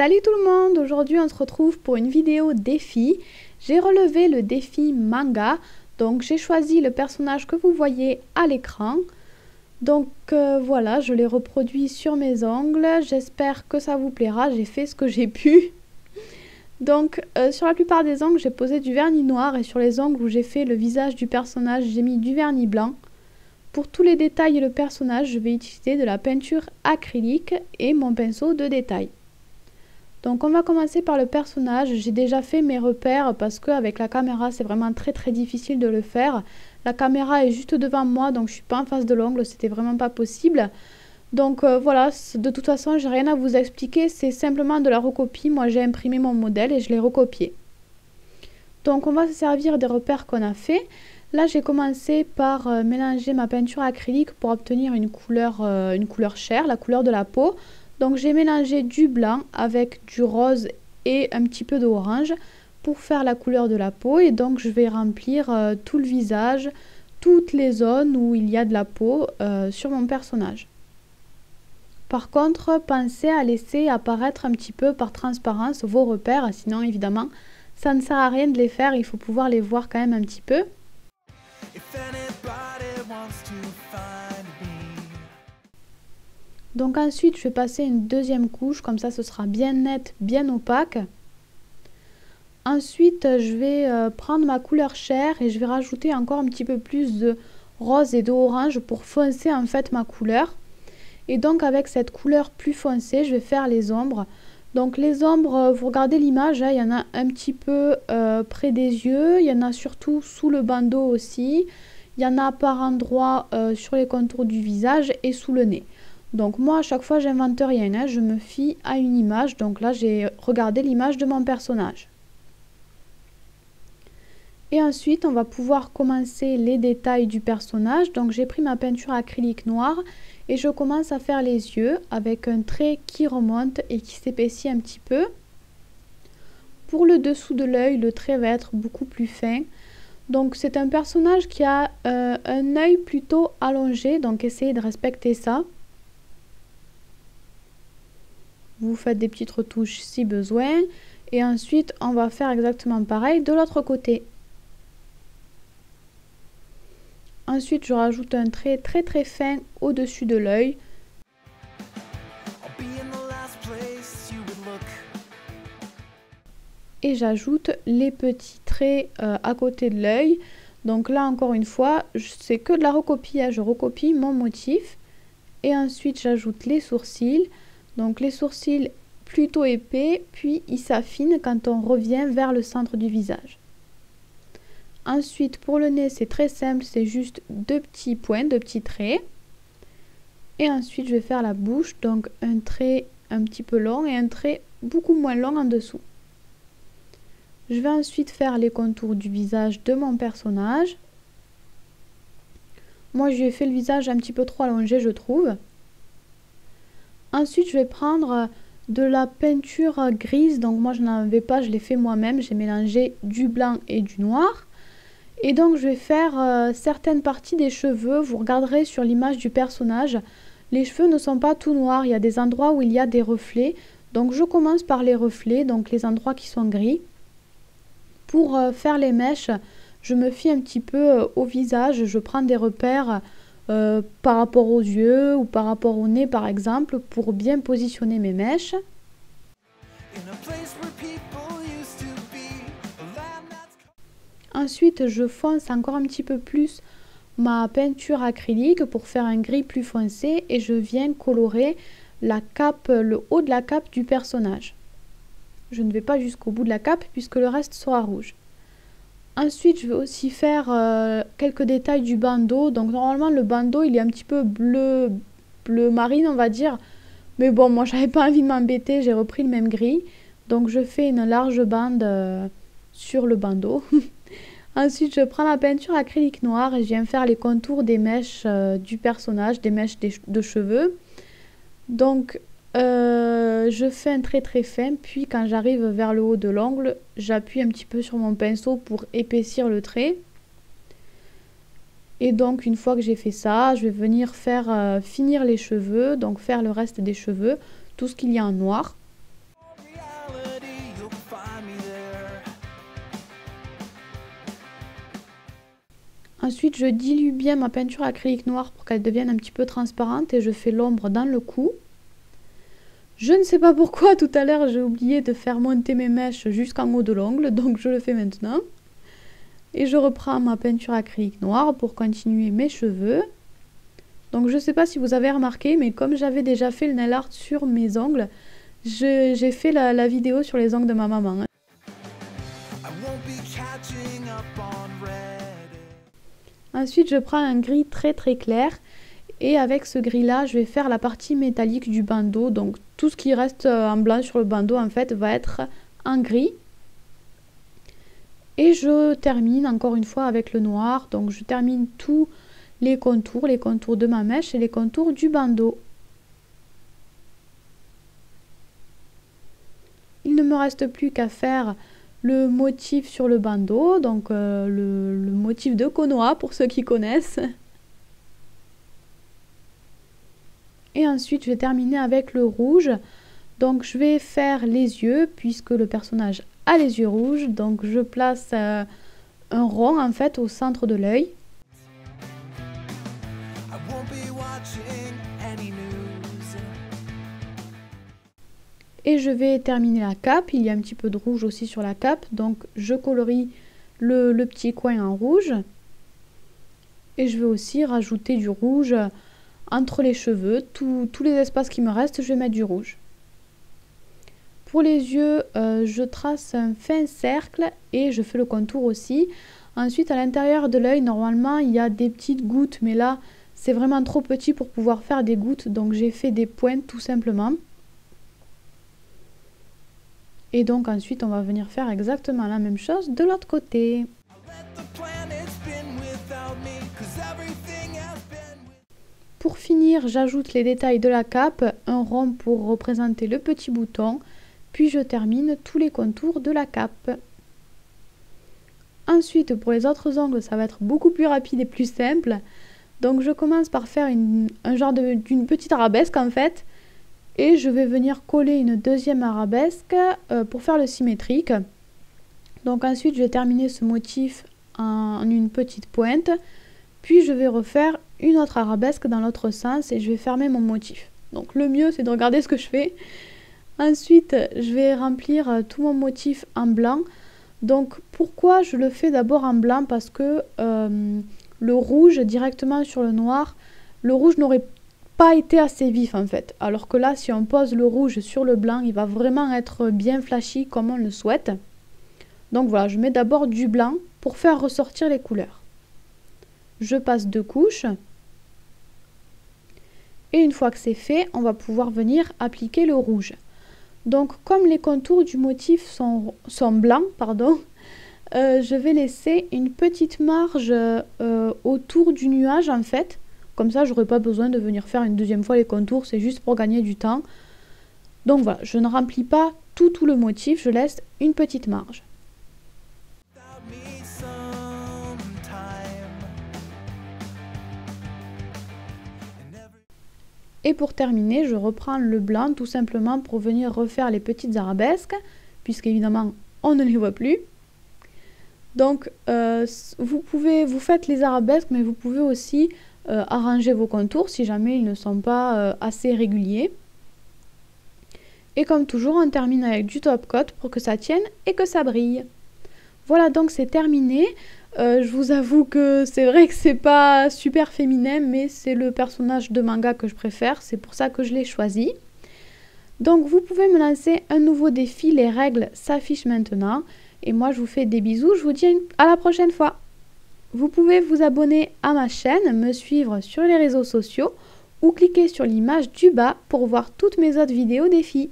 Salut tout le monde, aujourd'hui on se retrouve pour une vidéo défi. J'ai relevé le défi manga, donc j'ai choisi le personnage que vous voyez à l'écran. Donc voilà, je l'ai reproduit sur mes ongles, j'espère que ça vous plaira, j'ai fait ce que j'ai pu. Donc sur la plupart des ongles j'ai posé du vernis noir et sur les ongles où j'ai fait le visage du personnage j'ai mis du vernis blanc. Pour tous les détails et le personnage, je vais utiliser de la peinture acrylique et mon pinceau de détail. Donc on va commencer par le personnage. J'ai déjà fait mes repères parce qu'avec la caméra c'est vraiment très difficile de le faire. La caméra est juste devant moi donc je suis pas en face de l'ongle, c'était vraiment pas possible. Donc voilà, de toute façon j'ai rien à vous expliquer, c'est simplement de la recopie. Moi j'ai imprimé mon modèle et je l'ai recopié. Donc on va se servir des repères qu'on a fait. Là j'ai commencé par mélanger ma peinture acrylique pour obtenir une couleur chair, la couleur de la peau. Donc j'ai mélangé du blanc avec du rose et un petit peu d'orange pour faire la couleur de la peau. Et donc je vais remplir tout le visage, toutes les zones où il y a de la peau sur mon personnage. Par contre, pensez à laisser apparaître un petit peu par transparence vos repères, sinon évidemment ça ne sert à rien de les faire, il faut pouvoir les voir quand même un petit peu. Donc ensuite je vais passer une deuxième couche, comme ça ce sera bien net, bien opaque. Ensuite je vais prendre ma couleur chair et je vais rajouter encore un petit peu plus de rose et d'orange pour foncer en fait ma couleur. Et donc avec cette couleur plus foncée je vais faire les ombres. Donc les ombres, vous regardez l'image, il y en a un petit peu près des yeux, il y en a surtout sous le bandeau aussi, il y en a par endroits sur les contours du visage et sous le nez. Donc moi à chaque fois j'invente rien, hein, je me fie à une image, donc là j'ai regardé l'image de mon personnage. Et ensuite on va pouvoir commencer les détails du personnage, donc j'ai pris ma peinture acrylique noire et je commence à faire les yeux avec un trait qui remonte et qui s'épaissit un petit peu. Pour le dessous de l'œil, le trait va être beaucoup plus fin. Donc c'est un personnage qui a un œil plutôt allongé, donc essayez de respecter ça. Vous faites des petites retouches si besoin. Et ensuite on va faire exactement pareil de l'autre côté. Ensuite, je rajoute un trait très fin au-dessus de l'œil. Et j'ajoute les petits traits à côté de l'œil. Donc là, encore une fois, c'est que de la recopie. Je recopie mon motif. Et ensuite, j'ajoute les sourcils. Donc les sourcils plutôt épais, puis ils s'affinent quand on revient vers le centre du visage. Ensuite, pour le nez, c'est très simple, c'est juste deux petits points, deux petits traits. Et ensuite, je vais faire la bouche, donc un trait un petit peu long et un trait beaucoup moins long en dessous. Je vais ensuite faire les contours du visage de mon personnage. Moi, je lui ai fait le visage un petit peu trop allongé, je trouve. Ensuite, je vais prendre de la peinture grise, donc moi je n'en avais pas, je l'ai fait moi-même, j'ai mélangé du blanc et du noir. Et donc je vais faire certaines parties des cheveux, vous regarderez sur l'image du personnage, les cheveux ne sont pas tout noirs, il y a des endroits où il y a des reflets. Donc je commence par les reflets, donc les endroits qui sont gris. Pour faire les mèches, je me fie un petit peu au visage, je prends des repères par rapport aux yeux ou par rapport au nez par exemple, pour bien positionner mes mèches. Ensuite, je fonce encore un petit peu plus ma peinture acrylique pour faire un gris plus foncé et je viens colorer la cape, le haut de la cape du personnage. Je ne vais pas jusqu'au bout de la cape puisque le reste sera rouge. Ensuite, je vais aussi faire quelques détails du bandeau. Donc normalement, le bandeau, il est un petit peu bleu marine, on va dire. Mais bon, moi, j'avais pas envie de m'embêter, j'ai repris le même gris. Donc je fais une large bande sur le bandeau. Ensuite, je prends la peinture acrylique noire et je viens faire les contours des mèches du personnage, des mèches de cheveux. Donc, je fais un trait très fin, puis quand j'arrive vers le haut de l'ongle, j'appuie un petit peu sur mon pinceau pour épaissir le trait. Et donc, une fois que j'ai fait ça, je vais venir faire finir les cheveux, donc faire le reste des cheveux, tout ce qu'il y a en noir. Ensuite, je dilue bien ma peinture acrylique noire pour qu'elle devienne un petit peu transparente et je fais l'ombre dans le cou. Je ne sais pas pourquoi tout à l'heure j'ai oublié de faire monter mes mèches jusqu'en haut de l'ongle, donc je le fais maintenant. Et je reprends ma peinture acrylique noire pour continuer mes cheveux. Donc je ne sais pas si vous avez remarqué, mais comme j'avais déjà fait le nail art sur mes ongles, j'ai fait la vidéo sur les ongles de ma maman. Ensuite, je prends un gris très clair et avec ce gris là, je vais faire la partie métallique du bandeau. Donc tout ce qui reste en blanc sur le bandeau en fait va être en gris. Et je termine encore une fois avec le noir. Donc je termine tous les contours de ma mèche et les contours du bandeau. Il ne me reste plus qu'à faire le motif sur le bandeau, donc le motif de Konoha pour ceux qui connaissent. Et ensuite je vais terminer avec le rouge. Donc je vais faire les yeux puisque le personnage a les yeux rouges. Donc je place un rond en fait au centre de l'œil. Et je vais terminer la cape. Il y a un petit peu de rouge aussi sur la cape. Donc je colorie le petit coin en rouge. Et je vais aussi rajouter du rouge entre les cheveux. Tous les espaces qui me restent, je vais mettre du rouge. Pour les yeux, je trace un fin cercle et je fais le contour aussi. Ensuite, à l'intérieur de l'œil, normalement, il y a des petites gouttes. Mais là, c'est vraiment trop petit pour pouvoir faire des gouttes. Donc j'ai fait des pointes tout simplement. Et donc ensuite, on va venir faire exactement la même chose de l'autre côté. Pour finir, j'ajoute les détails de la cape, un rond pour représenter le petit bouton, puis je termine tous les contours de la cape. Ensuite, pour les autres ongles, ça va être beaucoup plus rapide et plus simple. Donc je commence par faire un genre d'une petite arabesque en fait. Et je vais venir coller une deuxième arabesque pour faire le symétrique. Donc ensuite, je vais terminer ce motif en une petite pointe. Puis je vais refaire une autre arabesque dans l'autre sens et je vais fermer mon motif. Donc le mieux, c'est de regarder ce que je fais. Ensuite, je vais remplir tout mon motif en blanc. Donc pourquoi je le fais d'abord en blanc? Parce que le rouge directement sur le noir, le rouge n'aurait pas été assez vif en fait. Alors que là, si on pose le rouge sur le blanc, il va vraiment être bien flashy comme on le souhaite. Donc voilà, je mets d'abord du blanc pour faire ressortir les couleurs. Je passe 2 couches. Et une fois que c'est fait, on va pouvoir venir appliquer le rouge. Donc comme les contours du motif sont blancs, je vais laisser une petite marge autour du nuage en fait. Comme ça, j'aurai pas besoin de venir faire une deuxième fois les contours, c'est juste pour gagner du temps. Donc voilà, je ne remplis pas tout le motif, je laisse une petite marge. Et pour terminer, je reprends le blanc tout simplement pour venir refaire les petites arabesques, puisqu'évidemment, on ne les voit plus. Donc, vous faites les arabesques, mais vous pouvez aussi arranger vos contours si jamais ils ne sont pas assez réguliers. Et comme toujours, on termine avec du top coat pour que ça tienne et que ça brille. Voilà, donc c'est terminé. Je vous avoue que c'est vrai que c'est pas super féminin, mais c'est le personnage de manga que je préfère. C'est pour ça que je l'ai choisi. Donc vous pouvez me lancer un nouveau défi. Les règles s'affichent maintenant. Et moi, je vous fais des bisous. Je vous dis à la prochaine fois. Vous pouvez vous abonner à ma chaîne, me suivre sur les réseaux sociaux ou cliquer sur l'image du bas pour voir toutes mes autres vidéos défis.